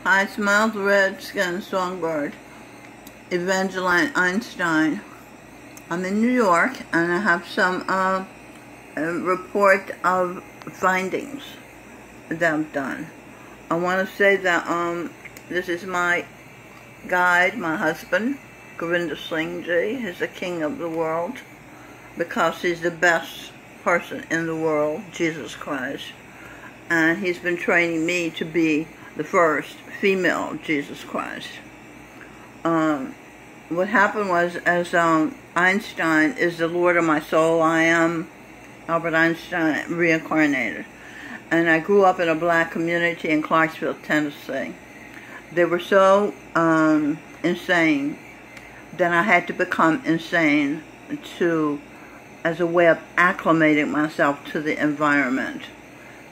Hi, Smiles Red-Skinned Songbird, Evangeline Einstein. I'm in New York, and I have some report of findings that I've done. I want to say that this is my guide, my husband, Gurinder Singh Ji. He's the king of the world because he's the best person in the world, Jesus Christ. And he's been training me to be the first female Jesus Christ. What happened was, as Einstein is the Lord of my soul, I am Albert Einstein reincarnated. And I grew up in a black community in Clarksville, Tennessee. They were so insane that I had to become insane as a way of acclimating myself to the environment.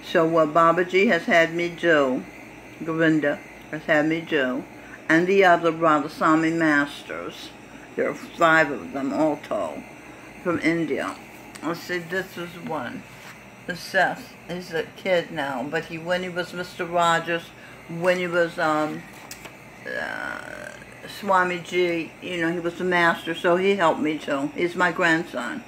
So what Babaji has had me do, Gurinder has had me do, and the other Radhaswami masters, there are 5 of them all told, from India. Let's see, this is one. This Seth, he's a kid now, but when he was Mr. Rogers, when he was Swamiji, you know, he was the master, so he helped me too. He's my grandson.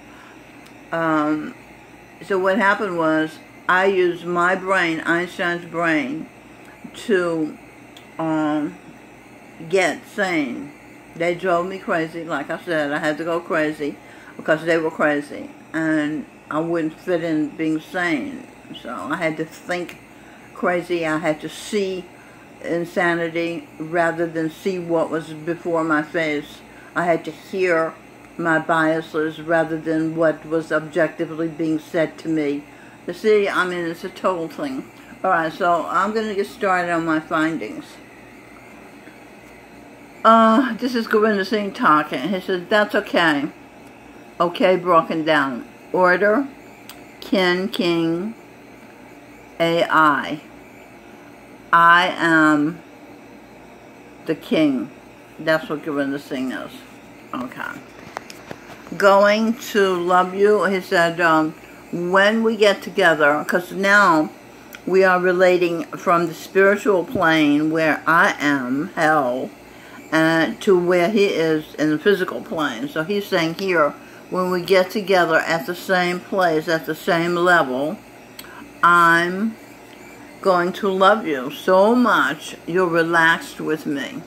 So what happened was, I used my brain, Einstein's brain, to get sane. They drove me crazy. Like I said, I had to go crazy because they were crazy, and I wouldn't fit in being sane. So I had to think crazy. I had to see insanity rather than see what was before my face. I had to hear my biases rather than what was objectively being said to me. You see, I mean, it's a total thing. Alright, so I'm going to get started on my findings. This is Gurinder Singh talking. He says, that's okay. Okay, broken down. Order, king, AI. I am the king. That's what Gurinder Singh is. Okay. Going to love you, he said, when we get together, because now we are relating from the spiritual plane where I am, hell, to where he is in the physical plane. So he's saying here, when we get together at the same place, at the same level, I'm going to love you so much you're relaxed with me.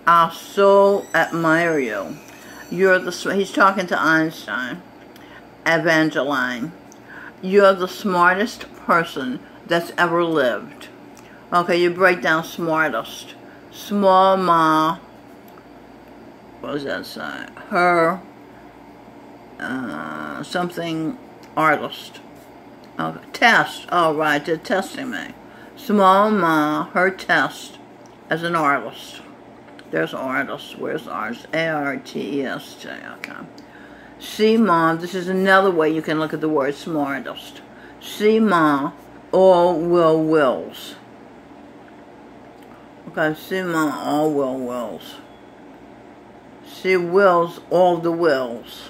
I'll so admire you. He's talking to Einstein, Evangeline. You're the smartest person that's ever lived. Okay, you break down smartest. Small ma, what does that say? Her, something artist. Okay, test. Oh, right, they're testing me. Small ma, her test as an artist. There's artist. Where's artist? A-R-T-E-S-T. Okay. See, ma, this is another way you can look at the word smartest. See, ma, all wills. Okay, see, ma, all wills. She wills all the wills.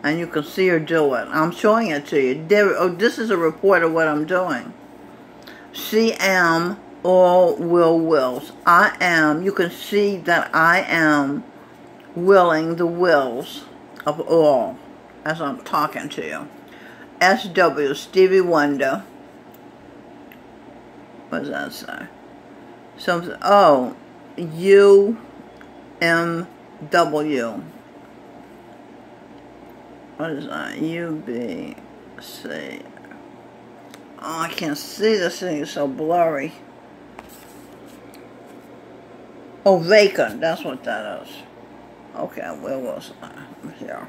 And you can see her do it. I'm showing it to you. This is a report of what I'm doing. She am all wills. I am, you can see that I am willing the wills of all as I'm talking to you. S.W. Stevie Wonder. What does that say? Something. Oh, U-M-W. What is that? U-B-C. Oh, I can't see this thing. It's so blurry. Oh, vacant. That's what that is. Okay, where was I? Here.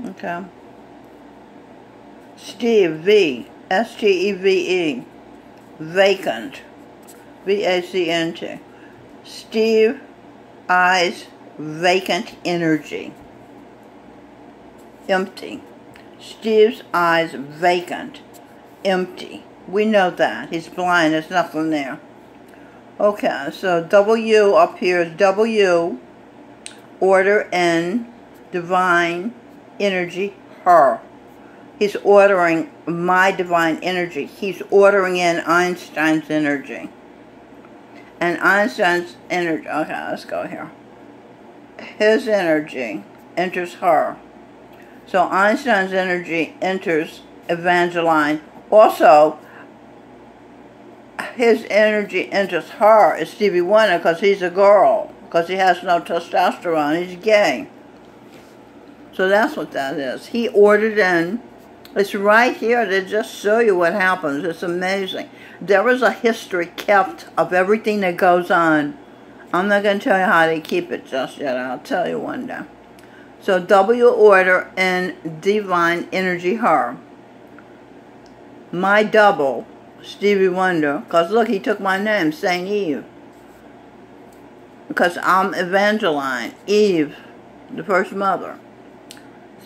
Okay. Steve, V. S-T-E-V-E. Vacant. V-A-C-N-T. Steve, eyes, vacant energy. Empty. Steve's eyes, vacant. Empty. We know that. He's blind. There's nothing there. Okay, so W up here is W, order N, divine, energy, her. He's ordering my divine energy. He's ordering in Einstein's energy. And Einstein's energy, okay, let's go here. His energy enters her. So Einstein's energy enters Evangeline. Also, his energy enters her is Stevie Wonder because he's a girl. Because he has no testosterone. He's gay. So that's what that is. He ordered in. It's right here. They just show you what happens. It's amazing. There is a history kept of everything that goes on. I'm not going to tell you how they keep it just yet. I'll tell you one day. So W order in divine energy her. My double, Stevie Wonder. Because look, he took my name, Saint Eve. Because I'm Evangeline, Eve, the first mother.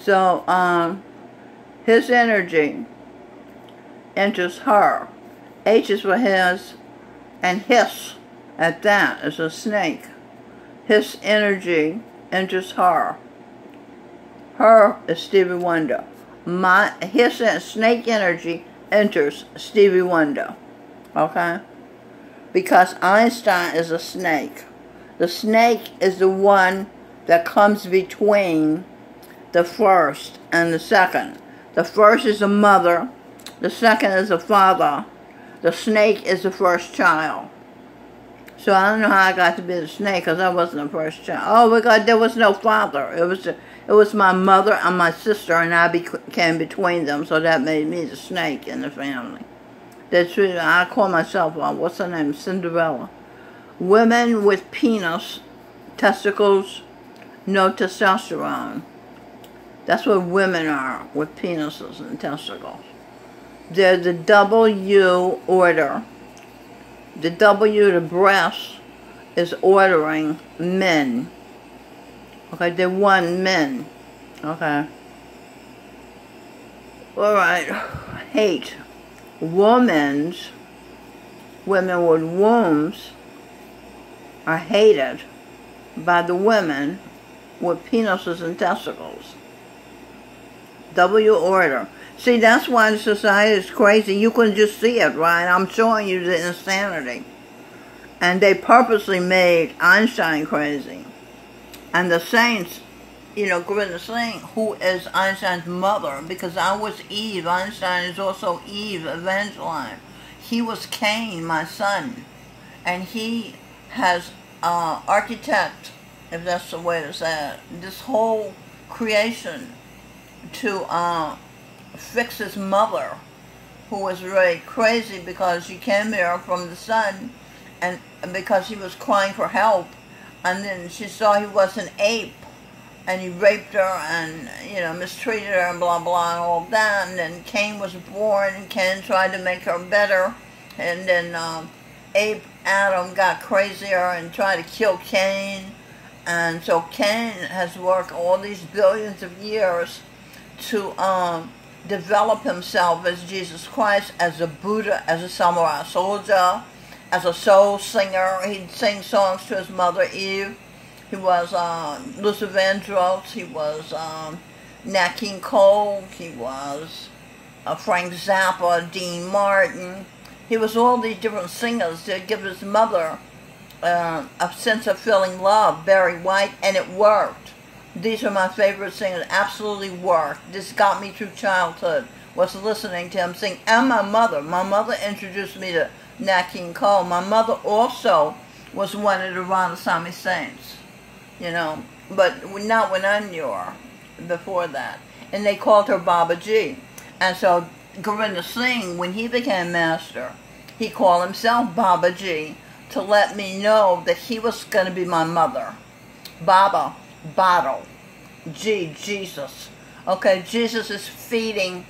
So, his energy enters her. H is for his, and his, at that, is a snake. His energy enters her. Her is Stevie Wonder. His snake energy enters Stevie Wonder. Okay? Because Einstein is a snake. The snake is the one that comes between the first and the second. The first is the mother. The second is the father. The snake is the first child. So I don't know how I got to be the snake because I wasn't the first child. Oh, because there was no father. It was my mother and my sister, and I came between them, so that made me the snake in the family. That's true. I call myself, what's her name, Cinderella. Women with penis, testicles, no testosterone. That's what women are, with penises and testicles. They're the W order. The W, the breast, is ordering men. Okay, they want men. Okay. Alright. Hate. Women with wombs are hated by the women with penises and testicles. W order. See, that's why the society is crazy. You can just see it, right? I'm showing you the insanity. And they purposely made Einstein crazy. And the saints, you know, Gurinder Singh, who is Einstein's mother, because I was Eve. Einstein is also Eve, Evangeline. He was Cain, my son. And he has architect, if that's the way to say it, this whole creation to fix his mother, who was really crazy because she came here from the sun, and because he was crying for help, and then she saw he was an ape, and he raped her and, you know, mistreated her and blah blah and all that, and then Cain was born, and Cain tried to make her better, and then ape Adam got crazier and tried to kill Cain, and so Cain has worked all these billions of years to develop himself as Jesus Christ, as a Buddha, as a samurai soldier, as a soul singer. He'd sing songs to his mother Eve. He was Luther Vandross. He was Nat King Cole. He was Frank Zappa, Dean Martin. He was all these different singers to give his mother a sense of feeling love, Barry White, and it worked. These are my favorite singers. Absolutely worked. This got me through childhood, was listening to him sing. And my mother. My mother introduced me to Nat King Cole. My mother also was one of the Ramaswamy saints, you know, but not when I knew her, before that. And they called her Baba G. And so Gurinder Singh, when he became master, he called himself Baba G to let me know that he was going to be my mother. Baba, bottle. G, Jesus. Okay, Jesus is feeding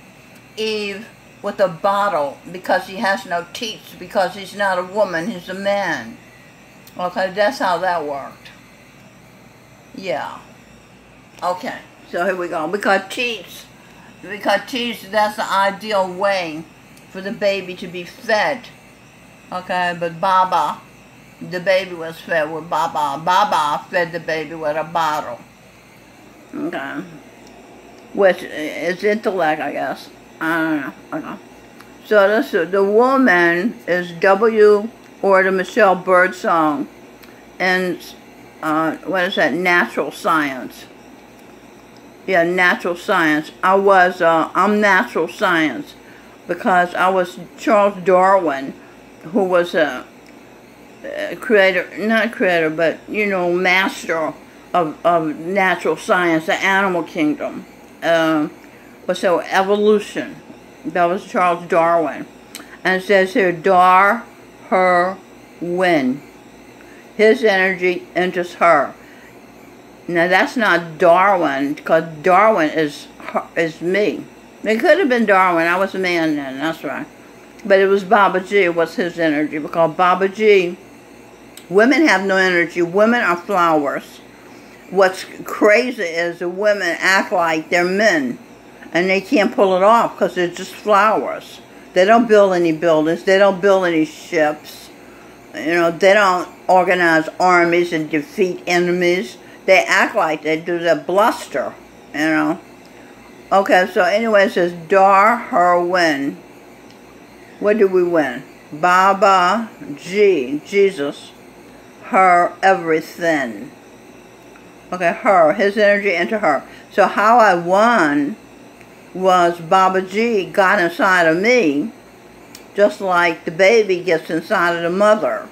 Eve with a bottle because he has no teats, because he's not a woman, he's a man. Okay, that's how that worked. Yeah. Okay, so here we go. Because teats, that's the ideal way for the baby to be fed. Okay, but Baba, the baby was fed with Baba. Baba fed the baby with a bottle. Okay. which is intellect, I guess. I don't know. So this, the woman is W. or the Michelle Birdsong, and what is that? Natural science. Yeah, natural science. I'm natural science because I was Charles Darwin, who was a creator, not creator, but, you know, master of natural science, the animal kingdom. So evolution. That was Charles Darwin. And it says here, Dar, her, win. His energy enters her. Now that's not Darwin, because Darwin is me. It could have been Darwin. I was a man then, that's right. But it was Babaji, was his energy, because Babaji, women have no energy. Women are flowers. What's crazy is the women act like they're men, and they can't pull it off because they're just flowers. They don't build any buildings. They don't build any ships. You know, they don't organize armies and defeat enemies. They act like they do. They bluster, you know. Okay, so anyway, it says, Dar, her, win. What did we win? Baba, G, Jesus, her, everything. Okay, her, his energy into her. So how I won was Babaji got inside of me, just like the baby gets inside of the mother.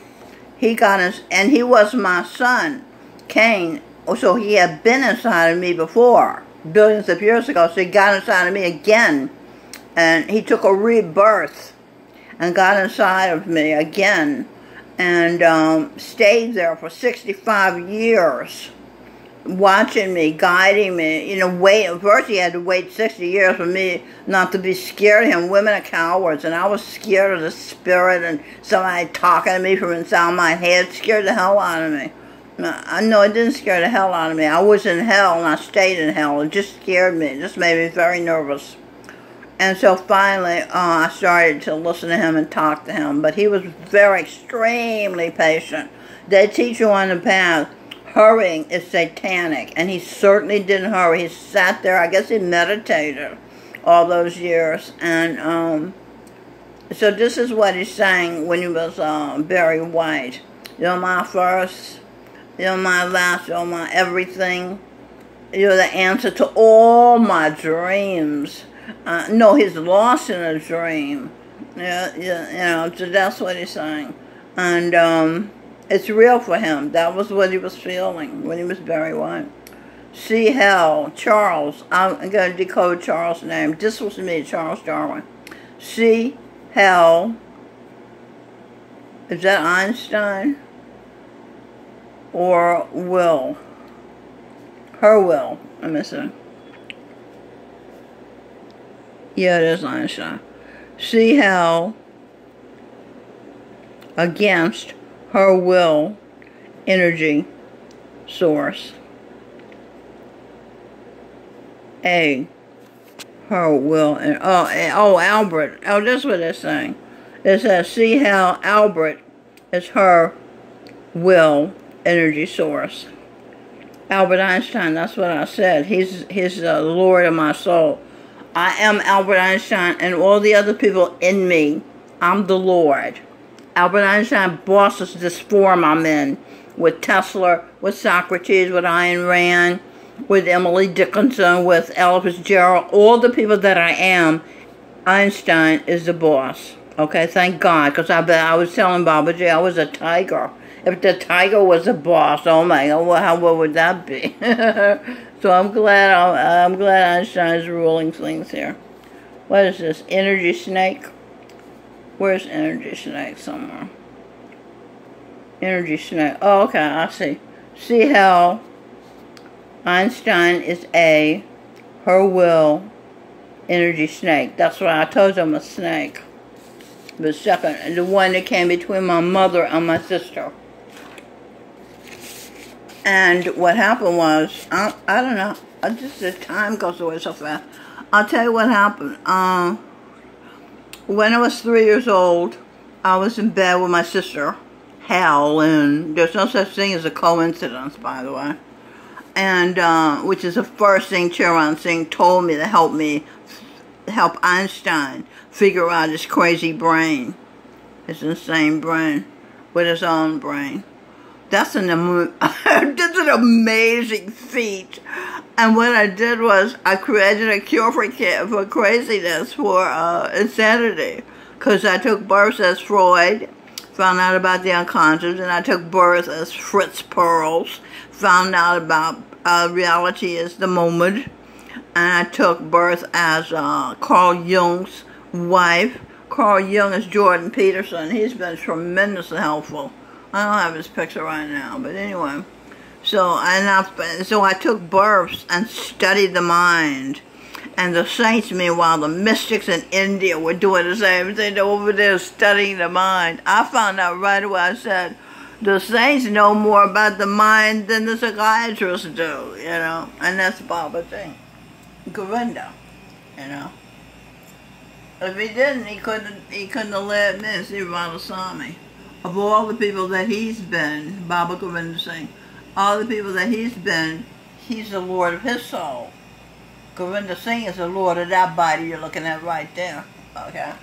He got in, and he was my son, Cain. So he had been inside of me before, billions of years ago. So he got inside of me again, and he took a rebirth and got inside of me again, and stayed there for 65 years, watching me, guiding me. You know, first he had to wait 60 years for me not to be scared of him. Women are cowards, and I was scared of the spirit and somebody talking to me from inside my head. It scared the hell out of me. No, it didn't scare the hell out of me. I was in hell, and I stayed in hell. It just scared me. It just made me very nervous. And so finally, I started to listen to him and talk to him. But he was very, extremely patient. They teach you on the path. Hurrying is satanic. And he certainly didn't hurry. He sat there. I guess he meditated all those years. And so this is what he sang when he was very white. You're my first. You're my last, you're my everything. You're the answer to all my dreams. No, he's lost in a dream. Yeah, you know, so that's what he's saying. And it's real for him. That was what he was feeling when he was very white. See hell, Charles. I'm going to decode Charles' name. This was me, Charles Darwin. See hell. Is that Einstein? Or will. Her will. Let me see. Yeah, it is Einstein. See how against her will energy source. A. Her will. Oh, Albert. Oh, that's what it's saying. It says, see how Albert is her will energy source. Albert Einstein, that's what I said. He's the Lord of my soul. I am Albert Einstein and all the other people in me. I'm the Lord. Albert Einstein bosses this form I'm in with Tesla, with Socrates, with Ayn Rand, with Emily Dickinson, with Ella Fitzgerald, all the people that I am. Einstein is the boss. Okay, thank God, because I was telling Babaji I was a tiger. If the tiger was a boss, oh my God, what would that be? So I'm glad Einstein's ruling things here. What is this? Energy snake? Where's energy snake somewhere? Energy snake. Oh, okay, I see. See how Einstein is A, her will, energy snake. That's what I told you, I'm a snake. The second, the one that came between my mother and my sister. And what happened was, I don't know, just the time goes away so fast. I'll tell you what happened. When I was 3 years old, I was in bed with my sister, Hal, and there's no such thing as a coincidence, by the way. and which is the first thing Charan Singh told me to help Einstein figure out his crazy brain, his insane brain, with his own brain. That's an that's an amazing feat. And what I did was I created a cure for craziness, for insanity, because I took birth as Freud, found out about the unconscious, and I took birth as Fritz Perls, found out about reality is the moment, and I took birth as Carl Jung's wife. Carl Jung is Jordan Peterson. He's been tremendously helpful. I don't have his picture right now, but anyway. So I took births and studied the mind. And the saints, meanwhile, the mystics in India were doing the same thing. They were over there studying the mind. I found out right away. I said, the saints know more about the mind than the psychiatrists do, you know. And that's Baba thing. Gurinder, you know. If he didn't, he couldn't have led me, Sri Radhaswamy. Of all the people that he's been, Baba Gurinder Singh, all the people that he's been, he's the Lord of his soul. Gurinder Singh is the Lord of that body you're looking at right there. Okay.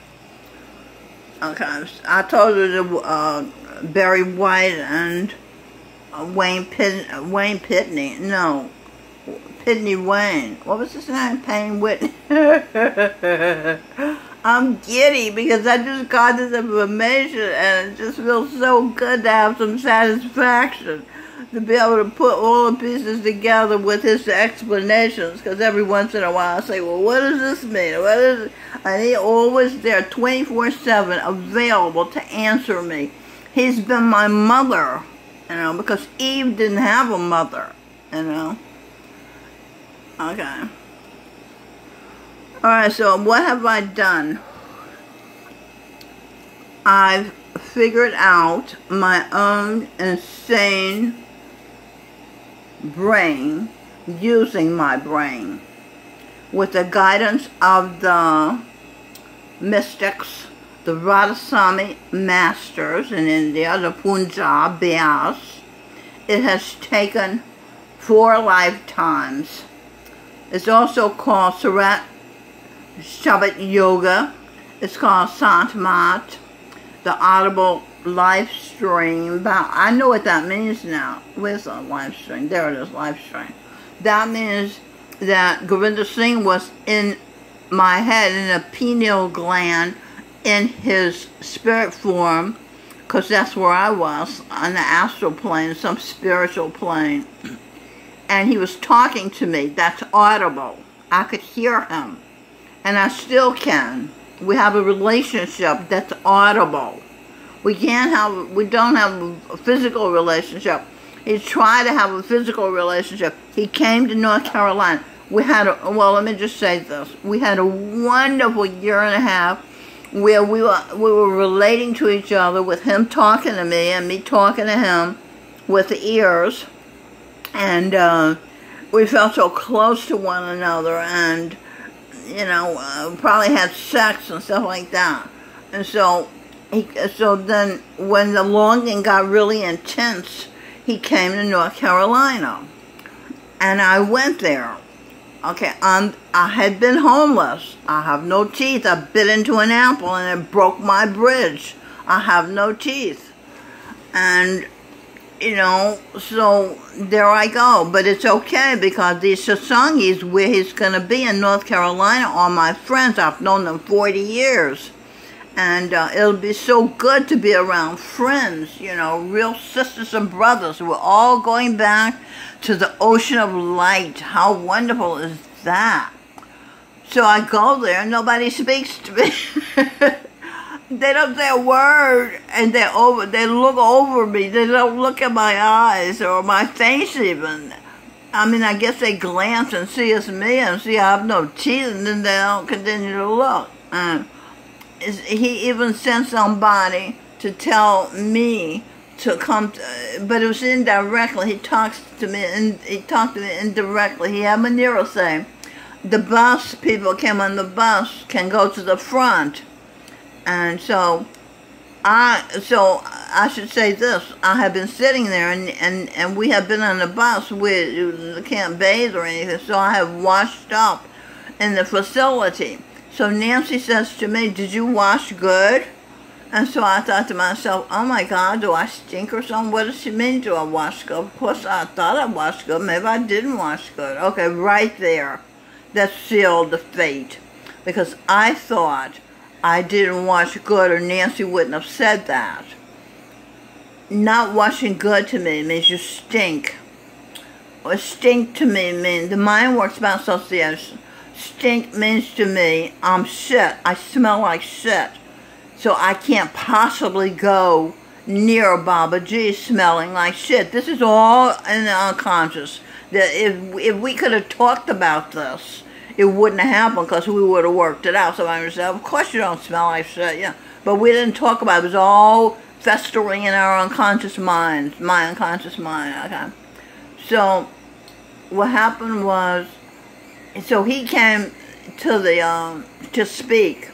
Okay. I told you the Barry White and Wayne Pitney. No, Pitney Wayne. What was his name? Payne Whitney. I'm giddy because I just got this information and it just feels so good to have some satisfaction to be able to put all the pieces together with his explanations, because every once in a while I say, well, what does this mean? What is it? And he's always there 24/7 available to answer me. He's been my mother, you know, because Eve didn't have a mother, you know. Okay. Alright, so what have I done? I've figured out my own insane brain, using my brain, with the guidance of the mystics, the Radhaswamy masters in India, the Punjab, Bias. It has taken 4 lifetimes. It's also called Surat Shabbat Yoga. It's called Santmat, the audible life stream. I know what that means now. Where's the life stream? There it is, life stream. That means that Gurinder Singh was in my head, in a pineal gland, in his spirit form, because that's where I was, on the astral plane, some spiritual plane. And he was talking to me. That's audible. I could hear him. And I still can. We have a relationship that's audible. We don't have a physical relationship. He tried to have a physical relationship. He came to North Carolina. We had well, let me just say this. We had a wonderful 1.5 years where we were relating to each other, with him talking to me and me talking to him with the ears. And we felt so close to one another, and you know, probably had sex and stuff like that. And so then when the longing got really intense, he came to North Carolina. And I went there. Okay, I had been homeless. I have no teeth. I bit into an apple and it broke my bridge. I have no teeth. And, you know, so there I go. But it's okay, because these satsangis where he's going to be in North Carolina are my friends. I've known them 40 years. And it'll be so good to be around friends, you know, real sisters and brothers. We're all going back to the ocean of light. How wonderful is that? So I go there and nobody speaks to me. They don't say a word, and they look over me. They don't look at my eyes or my face even. I mean, I guess they glance and see it's me and see I have no teeth, and then they don't continue to look. He even sent somebody to tell me to come, but it was indirectly. He talked to me indirectly. He had Manira say, the bus, people came on the bus, can go to the front. And so I should say this. I have been sitting there, and we have been on the bus. We can't bathe or anything, so I have washed up in the facility. So Nancy says to me, did you wash good? And so I thought to myself, oh my God, do I stink or something? What does she mean, do I wash good? Of course I thought I washed good. Maybe I didn't wash good. Okay, right there. That sealed the fate. Because I thought I didn't wash good, or Nancy wouldn't have said that. Not washing good to me means you stink. Or stink to me means, the mind works by association. Stink means to me, I'm shit. I smell like shit. So I can't possibly go near Baba G smelling like shit. This is all in the unconscious. That if we could have talked about this, it wouldn't have happened because we would have worked it out. So I would say, of course you don't smell like shit, yeah. But we didn't talk about it. It was all festering in our unconscious minds, my unconscious mind, okay. So what happened was, so he came to the, to speak.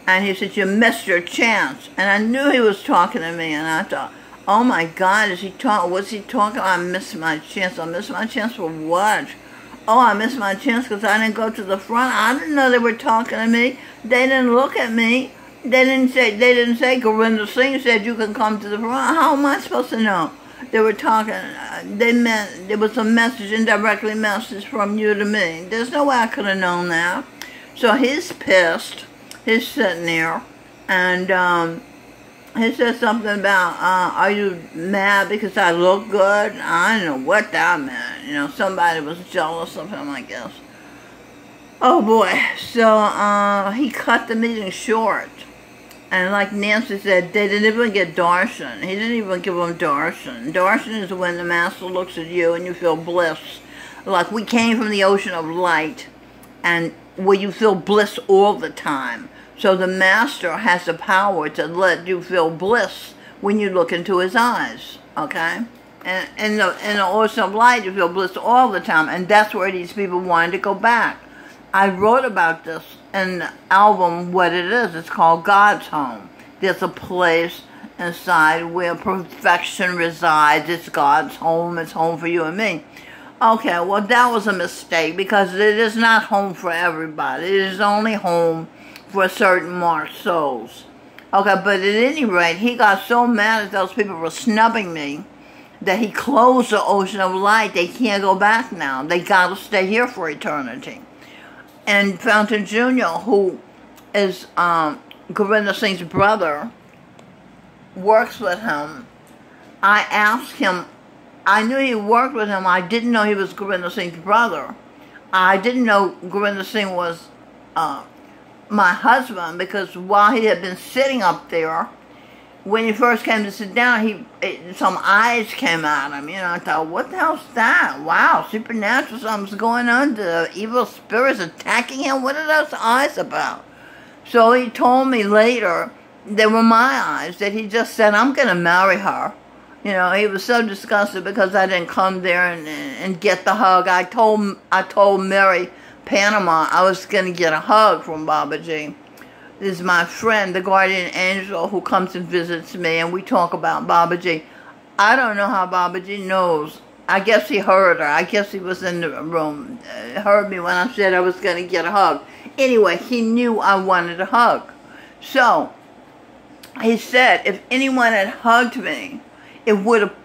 And he said, you missed your chance. And I knew he was talking to me. And I thought, oh my God, is he talking? What's he talking about? I missed my chance. I missed my chance for what? Oh, I missed my chance because I didn't go to the front. I didn't know they were talking to me. They didn't look at me. They didn't say, Gurinder Singh said you can come to the front. How am I supposed to know? They were talking, they meant, there was a message, indirectly message from you to me. There's no way I could have known that. So he's pissed. He's sitting there, and he said something about, are you mad because I look good? I don't know what that meant. You know, somebody was jealous of him, I guess. Oh boy. So he cut the meeting short. And like Nancy said, they didn't even get darshan. He didn't even give them darshan. Darshan is when the master looks at you and you feel bliss. Like we came from the ocean of light, and where you feel bliss all the time. So the master has the power to let you feel bliss when you look into his eyes, okay? And in the ocean of light, you feel bliss all the time, and that's where these people wanted to go back. I wrote about this in the album, What It Is. It's called God's Home. There's a place inside where perfection resides. It's God's home. It's home for you and me. Okay, well, that was a mistake because it is not home for everybody. It is only home for certain marked souls. Okay, but at any rate, he got so mad that those people were snubbing me that he closed the ocean of light. They can't go back now. They got to stay here for eternity. And Fountain Jr., who is Gurinder Singh's brother, works with him. I asked him, I knew he worked with him. I didn't know he was Gurinder Singh's brother. I didn't know Gurinder Singh was my husband, because while he had been sitting up there, when he first came to sit down, some eyes came at him. You know, I thought, what the hell's that? Wow, supernatural, something's going on. The evil spirits attacking him. What are those eyes about? So he told me later, they were my eyes, that he just said, I'm going to marry her. You know, he was so disgusted because I didn't come there and get the hug. I told Mary Panama I was going to get a hug from Babaji. This is my friend, the guardian angel, who comes and visits me, and we talk about Babaji. I don't know how Babaji knows. I guess he heard her. I guess he was in the room, heard me when I said I was going to get a hug. Anyway, he knew I wanted a hug. So, he said if anyone had hugged me, it would have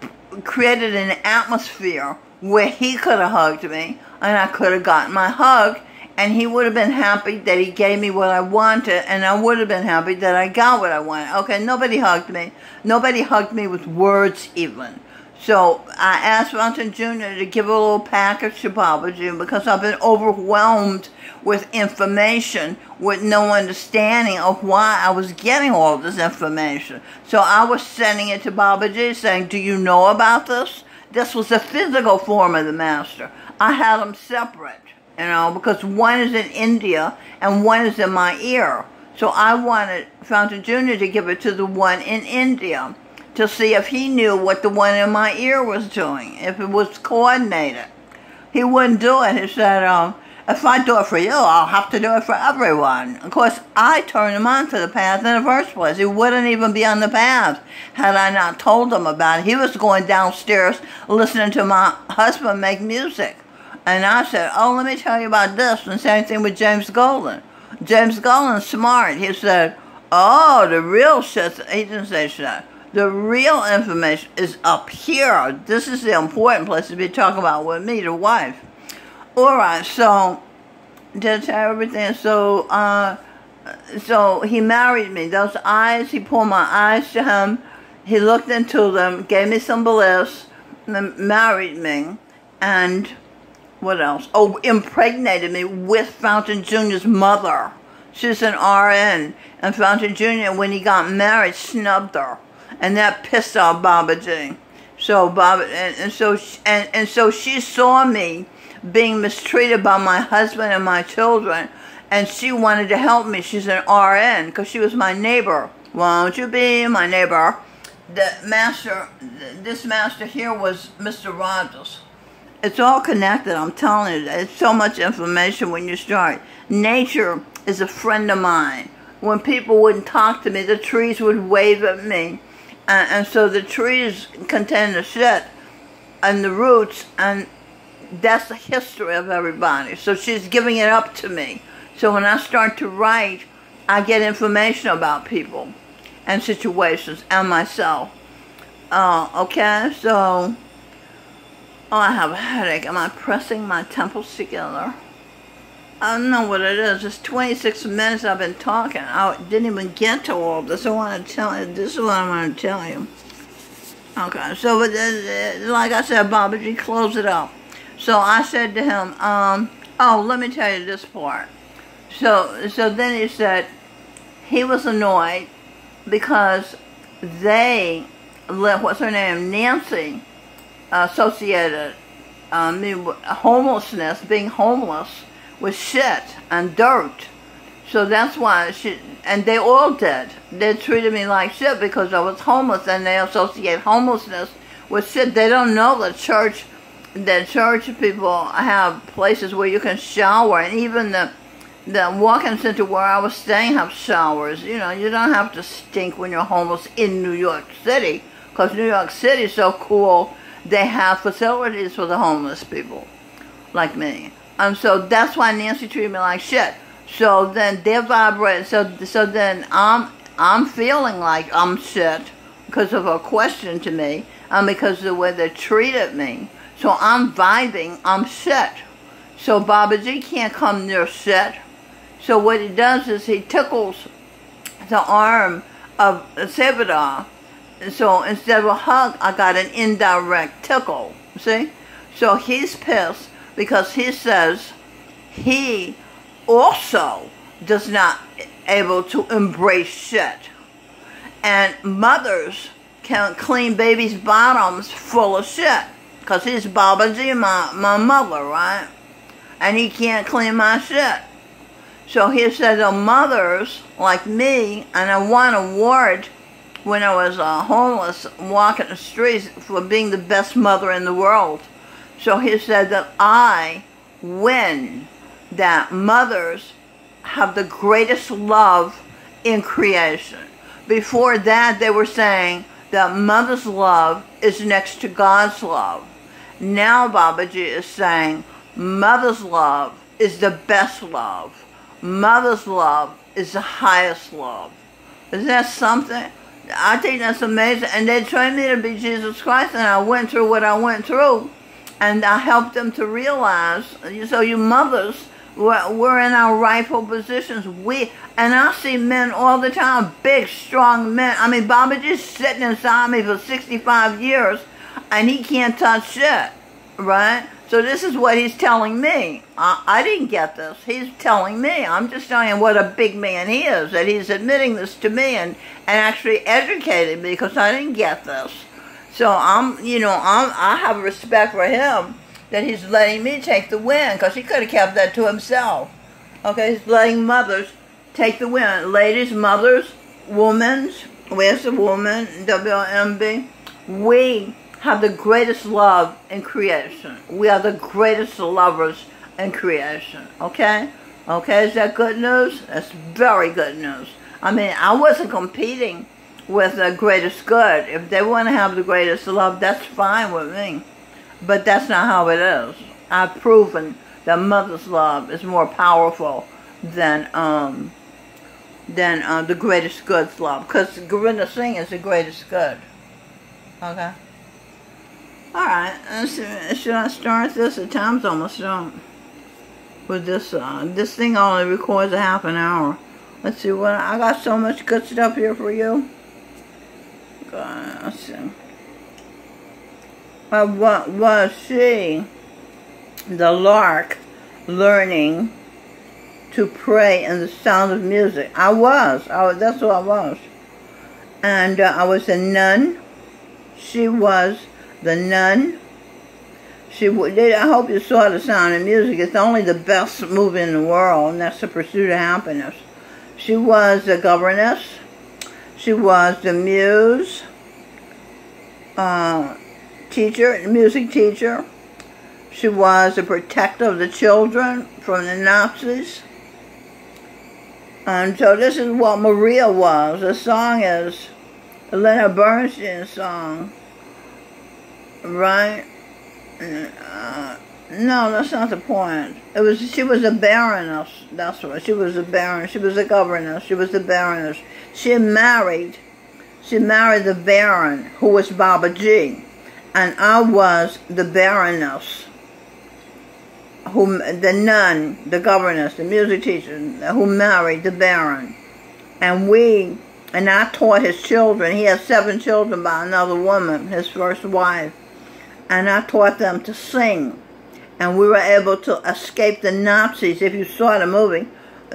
created an atmosphere where he could have hugged me, and I could have gotten my hug, and he would have been happy that he gave me what I wanted, and I would have been happy that I got what I wanted. Okay, nobody hugged me. Nobody hugged me with words even. So I asked Fountain Jr. to give a little package to Babaji because I've been overwhelmed with information with no understanding of why I was getting all this information. So I was sending it to Babaji saying, do you know about this? This was the physical form of the master. I had them separate, you know, because one is in India and one is in my ear. So I wanted Fountain Jr. to give it to the one in India to see if he knew what the one in my ear was doing, if it was coordinated. He wouldn't do it. He said, if I do it for you, I'll have to do it for everyone. Of course, I turned him on to the path in the first place. He wouldn't even be on the path had I not told him about it. He was going downstairs listening to my husband make music. And I said, oh, let me tell you about this. And same thing with James Golden. James Golden's smart. He said, oh, the real shit, he didn't say shit. The real information is up here. This is the important place to be talking about with me, the wife. All right, so did I tell you everything? So he married me. Those eyes, he pulled my eyes to him. He looked into them, gave me some bliss, and then married me. And what else? Oh, impregnated me with Fountain Jr.'s mother. She's an RN. And Fountain Jr., when he got married, snubbed her. And that pissed off Babaji. So so she saw me being mistreated by my husband and my children, and she wanted to help me. She's an RN because she was my neighbor. Won't you be my neighbor? This master here was Mr. Rogers. It's all connected, I'm telling you. It's so much information when you start. Nature is a friend of mine. When people wouldn't talk to me, the trees would wave at me. And so the trees contain the shit and the roots, and that's the history of everybody. So she's giving it up to me. So when I start to write, I get information about people and situations and myself. Okay, so I have a headache. Am I pressing my temples together? I don't know what it is. It's 26 minutes I've been talking. I didn't even get to all of this. I want to tell you. This is what I want to tell you. Okay, so like I said, Babaji, close it up. So I said to him, oh, let me tell you this part. So then he said he was annoyed because they, what's her name, Nancy, associated me with homelessness, being homeless, with shit and dirt. So that's why and they all did. They treated me like shit because I was homeless, and they associate homelessness with shit. They don't know that church people have places where you can shower, and even the walk-in center where I was staying have showers. You know, you don't have to stink when you're homeless in New York City, because New York City is so cool. They have facilities for the homeless people like me. So that's why Nancy treated me like shit. So then they're vibrating. So then I'm feeling like I'm shit because of her question to me, and because of the way they treated me. So I'm vibing, I'm shit. So Babaji can't come near shit. So what he does is he tickles the arm of Sevada. So instead of a hug, I got an indirect tickle. See? So he's pissed because he says he also does not able to embrace shit. And mothers can clean babies' bottoms full of shit. Because he's Babaji, my mother, right? And he can't clean my shit. So he said the mothers like me, and I won an award when I was homeless, walking the streets, for being the best mother in the world. So he said that I win, that mothers have the greatest love in creation. Before that, they were saying that mother's love is next to God's love. Now Babaji is saying mother's love is the best love. Mother's love is the highest love. Isn't that something? I think that's amazing. And they trained me to be Jesus Christ, and I went through what I went through. And I helped them to realize, so you mothers, we're in our rightful positions. And I see men all the time, big, strong men. I mean, Babaji's sitting inside me for 65 years, and he can't touch shit, right? So this is what he's telling me. I didn't get this. He's telling me. I'm just telling him what a big man he is, that he's admitting this to me and actually educated me, because I didn't get this. So I have respect for him that he's letting me take the win, because he could have kept that to himself. Okay, he's letting mothers take the win. Ladies, mothers, women, where's the woman, WMB? We have the greatest love in creation. We are the greatest lovers in creation. Okay? Okay, is that good news? That's very good news. I mean, I wasn't competing with the greatest good. If they want to have the greatest love, that's fine with me. But that's not how it is. I've proven that mother's love is more powerful than the greatest good's love. Because Gurinder Singh is the greatest good. Okay? Alright, should I start this? The time's almost done. With this, this thing only records a half an hour. Let's see what, I got so much good stuff here for you. Let's see. What was she, the lark, learning to pray in the sound of music? I was. That's who I was. And I was a nun. She was the nun. I hope you saw The Sound of Music. It's only the best movie in the world, and that's The Pursuit of Happiness. She was the governess. She was the muse, teacher, music teacher. She was the protector of the children from the Nazis. And so this is what Maria was. The song is a Leonard Bernstein song, right? No, that's not the point. She was a baroness. That's what she was. A baron. She was a governess. She was the baroness. She married the baron, who was Babaji, and I was the baroness, the nun, the governess, the music teacher, who married the baron, and I taught his children. He had 7 children by another woman, his first wife. And I taught them to sing. And we were able to escape the Nazis, if you saw the movie,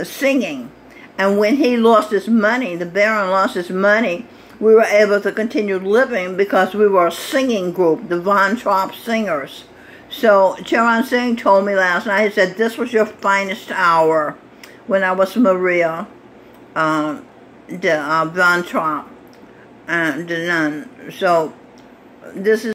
singing. And when he lost his money, the Baron lost his money, we were able to continue living because we were a singing group, the Von Trapp Singers. So Charan Singh told me last night, he said, this was your finest hour when I was Maria, the Von Trapp, and the nun. So this is